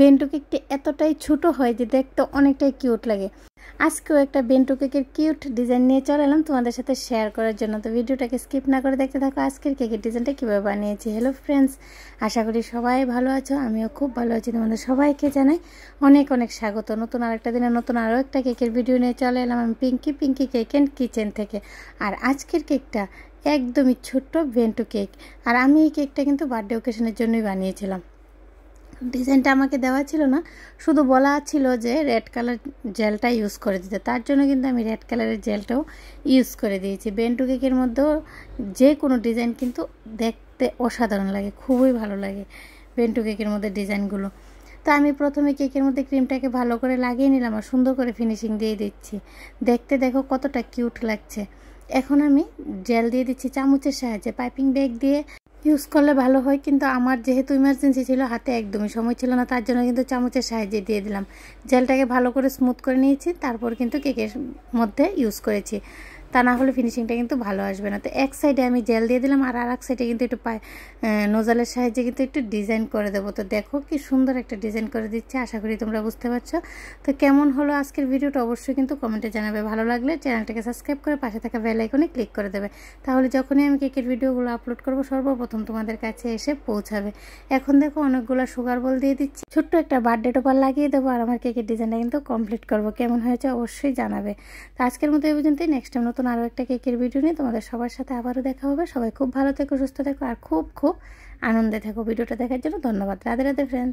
Bento কেকটি এতটাই ছোট হয় যে দেখতে অনেকটাই কিউট লাগে। আজকেও একটা বেন্টু কেকের কিউট ডিজাইন নিয়ে চলে এলাম তোমাদের সাথে শেয়ার করার জন্য। তো ভিডিওটাকে স্কিপ না করে দেখতে থাকো আজকের কেকের ডিজাইনটা কীভাবে বানিয়েছি। হ্যালো ফ্রেন্ডস, আশা করি সবাই ভালো আছো, আমিও খুব ভালো আছি। তোমাদের সবাইকে জানাই অনেক অনেক স্বাগত। নতুন আরেকটা দিনে নতুন আরও একটা কেকের ভিডিও নিয়ে চলে এলাম আমি পিঙ্কি কেক অ্যান্ড কিচেন থেকে। আর আজকের কেকটা একদমই ছোট্ট বেন্টু কেক। আর আমি এই কেকটা কিন্তু বার্থডে ওকেশনের জন্যই বানিয়েছিলাম। ডিজাইনটা আমাকে দেওয়া ছিল না, শুধু বলা ছিল যে রেড কালার জেলটা ইউজ করে দিতে, তার জন্য কিন্তু আমি রেড কালারের জেলটাও ইউজ করে দিয়েছি। বেন্টু কেকের মধ্যেও যে কোনো ডিজাইন কিন্তু দেখতে অসাধারণ লাগে, খুবই ভালো লাগে বেন্টু কেকের মধ্যে ডিজাইনগুলো। তো আমি প্রথমে কেকের মধ্যে ক্রিমটাকে ভালো করে লাগিয়ে নিলাম আর সুন্দর করে ফিনিশিং দিয়ে দিচ্ছি। দেখতে দেখো কতটা কিউট লাগছে। এখন আমি জেল দিয়ে দিচ্ছি চামচের সাহায্যে। পাইপিং ব্যাগ দিয়ে ইউজ করলে ভালো হয়, কিন্তু আমার যেহেতু ইমার্জেন্সি ছিল, হাতে একদমই সময় ছিল না, তার জন্য কিন্তু চামচের সাহায্যে দিয়ে দিলাম। জেলটাকে ভালো করে স্মুথ করে নিয়েছি, তারপর কিন্তু কেকের মধ্যে ইউজ করেছি, তা না হলে ফিনিশিংটা কিন্তু ভালো আসবে না। তো এক সাইডে আমি জেল দিয়ে দিলাম আর এক সাইডে কিন্তু একটু নোজালের সাহায্যে কিন্তু একটু ডিজাইন করে দেবো। তো দেখো কি সুন্দর একটা ডিজাইন করে দিচ্ছে, আশা করি তোমরা বুঝতে পারছো। তো কেমন হলো আজকের ভিডিওটা অবশ্যই কিন্তু কমেন্টে জানাবে। ভালো লাগলে চ্যানেলটাকে সাবস্ক্রাইব করে পাশে থাকা বেল আইকনে ক্লিক করে দেবে, তাহলে যখনই আমি কেকের ভিডিওগুলো আপলোড করবো সর্বপ্রথম তোমাদের কাছে এসে পৌঁছাবে। এখন দেখো অনেকগুলো সুগার বল দিয়ে দিচ্ছি, ছোট্ট একটা বার্থডে টোপার লাগিয়ে দেবো আর আমার কেকের ডিজাইনটা কিন্তু কমপ্লিট করবো। কেমন হয়েছে অবশ্যই জানাবে। তো আজকের মতো এই পর্যন্তই। নেক্সট টাইম নতুন আরও একটা কেকের ভিডিও নিয়ে তোমাদের সবার সাথে আবারও দেখা হবে। সবাই খুব ভালো থেকো, সুস্থ থেকো আর খুব খুব আনন্দে থেকো। ভিডিওটা দেখার জন্য ধন্যবাদ। রাধে রাধে ফ্রেন্ড।